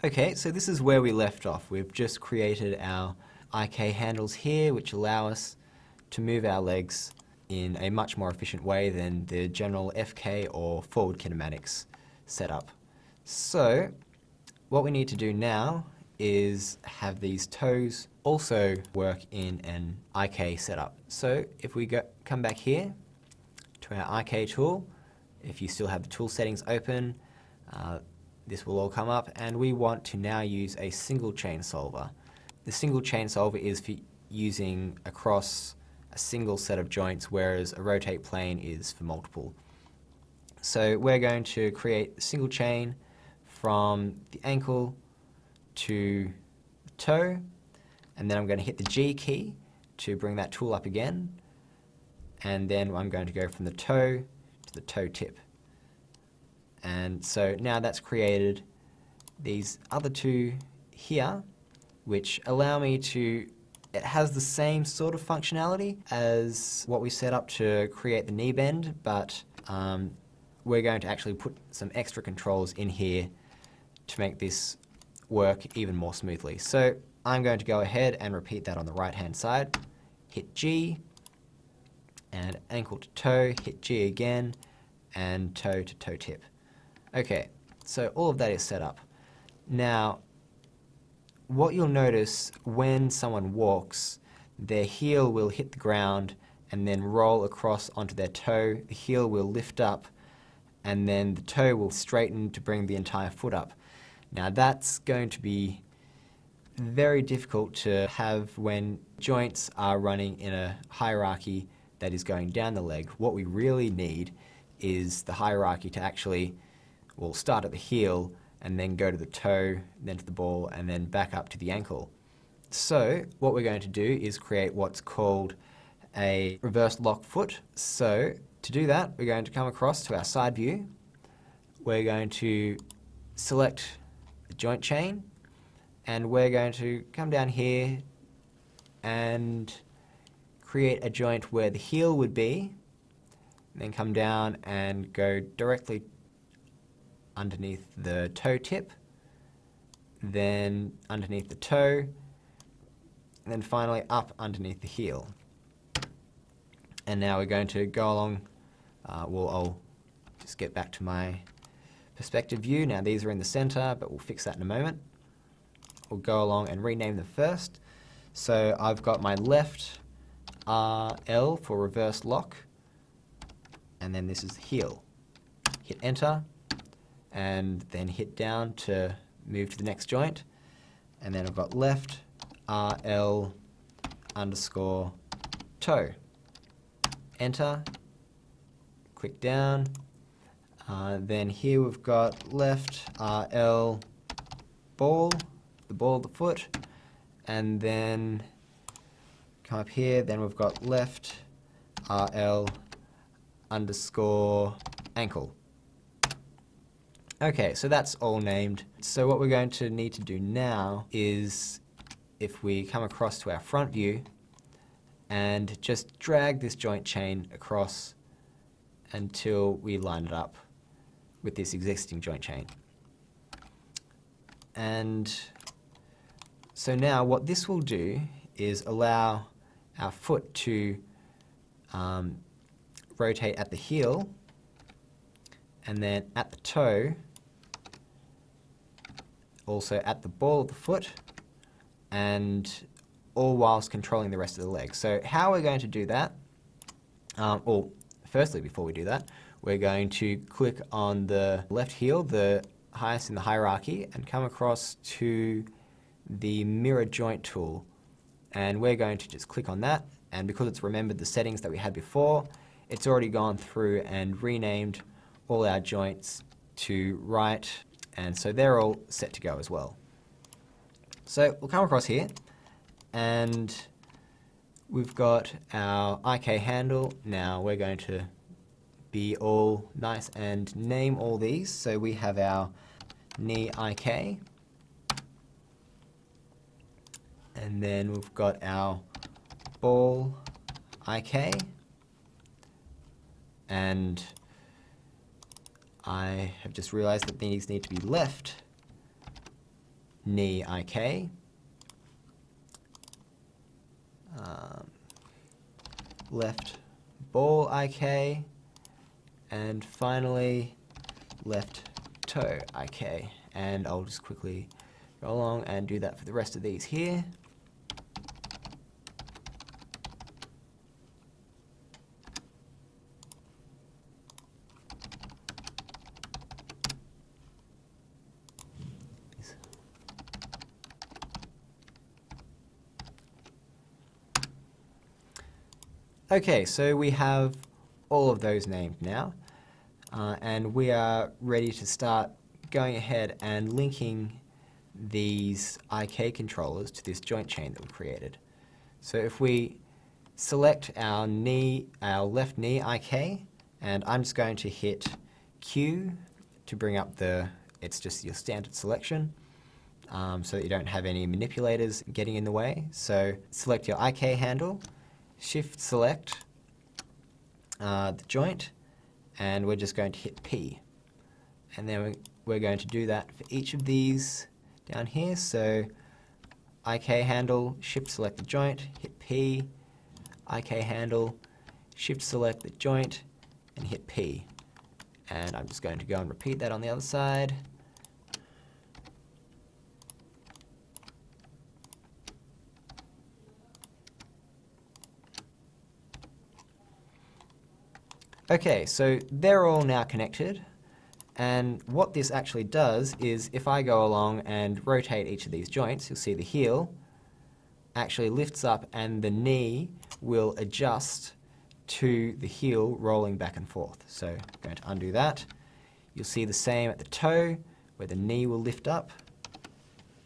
Okay, so this is where we left off. We've just created our IK handles here, which allow us to move our legs in a much more efficient way than the general FK or forward kinematics setup. So what we need to do now is have these toes also work in an IK setup. So if we come back here to our IK tool, if you still have the tool settings open, this will all come up, and we want to now use a single chain solver. The single chain solver is for using across a single set of joints, whereas a rotate plane is for multiple. So we're going to create a single chain from the ankle to the toe, and then I'm going to hit the G key to bring that tool up again, and then I'm going to go from the toe to the toe tip. And so now that's created these other two here, which allow me to, it has the same sort of functionality as what we set up to create the knee bend, but we're going to actually put some extra controls in here to make this work even more smoothly. So I'm going to go ahead and repeat that on the right hand side. Hit G, and ankle to toe, hit G again, and toe to toe tip. Okay, so all of that is set up. Now, what you'll notice when someone walks, their heel will hit the ground and then roll across onto their toe. The heel will lift up, and then the toe will straighten to bring the entire foot up. Now that's going to be very difficult to have when joints are running in a hierarchy that is going down the leg. What we really need is the hierarchy to actually, we'll start at the heel and then go to the toe, then to the ball, and then back up to the ankle. So what we're going to do is create what's called a reverse lock foot. So to do that, we're going to come across to our side view. We're going to select the joint chain, and we're going to come down here and create a joint where the heel would be, then come down and go directly underneath the toe tip, then underneath the toe, and then finally up underneath the heel. And now we're going to go along, I'll just get back to my perspective view. Now these are in the center, but we'll fix that in a moment. We'll go along and rename them first. So I've got my left RL for reverse lock, and then this is the heel. Hit enter, and then hit down to move to the next joint, and then I've got left RL underscore toe. Enter, click down, then here we've got left RL ball, the ball of the foot, and then come up here, then we've got left RL underscore ankle. Okay, so that's all named. So what we're going to need to do now is, if we come across to our front view and just drag this joint chain across until we line it up with this existing joint chain. And so now what this will do is allow our foot to rotate at the heel, and then at the toe, also at the ball of the foot, and all whilst controlling the rest of the leg. So how we're going to do that, firstly before we do that, we're going to click on the left heel, the highest in the hierarchy, and come across to the mirror joint tool. And we're going to just click on that, and because it's remembered the settings that we had before, it's already gone through and renamed all our joints to right, and so they're all set to go as well. So we'll come across here, and we've got our IK handle. Now we're going to be all nice and name all these. So we have our knee IK, and then we've got our ball IK, and I have just realized that these need to be left knee IK, left ball IK, and finally left toe IK. And I'll just quickly go along and do that for the rest of these here. Okay, so we have all of those named now, and we are ready to start going ahead and linking these IK controllers to this joint chain that we created. So if we select our left knee IK, and I'm just going to hit Q to bring up it's just your standard selection, so that you don't have any manipulators getting in the way. So select your IK handle, shift select the joint, and we're just going to hit P. And then we're going to do that for each of these down here. So IK handle, shift select the joint, hit P, IK handle, shift select the joint, and hit P. And I'm just going to go and repeat that on the other side. Okay, so they're all now connected, and what this actually does is if I go along and rotate each of these joints, you'll see the heel actually lifts up and the knee will adjust to the heel rolling back and forth. So I'm going to undo that. You'll see the same at the toe where the knee will lift up,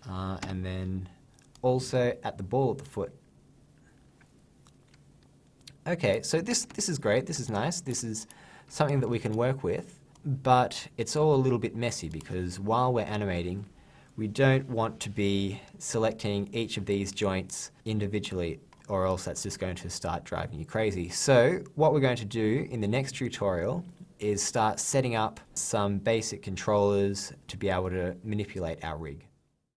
and then also at the ball of the foot. Okay, so this is great, this is nice, this is something that we can work with, but it's all a little bit messy because while we're animating, we don't want to be selecting each of these joints individually, or else that's just going to start driving you crazy. So what we're going to do in the next tutorial is start setting up some basic controllers to be able to manipulate our rig.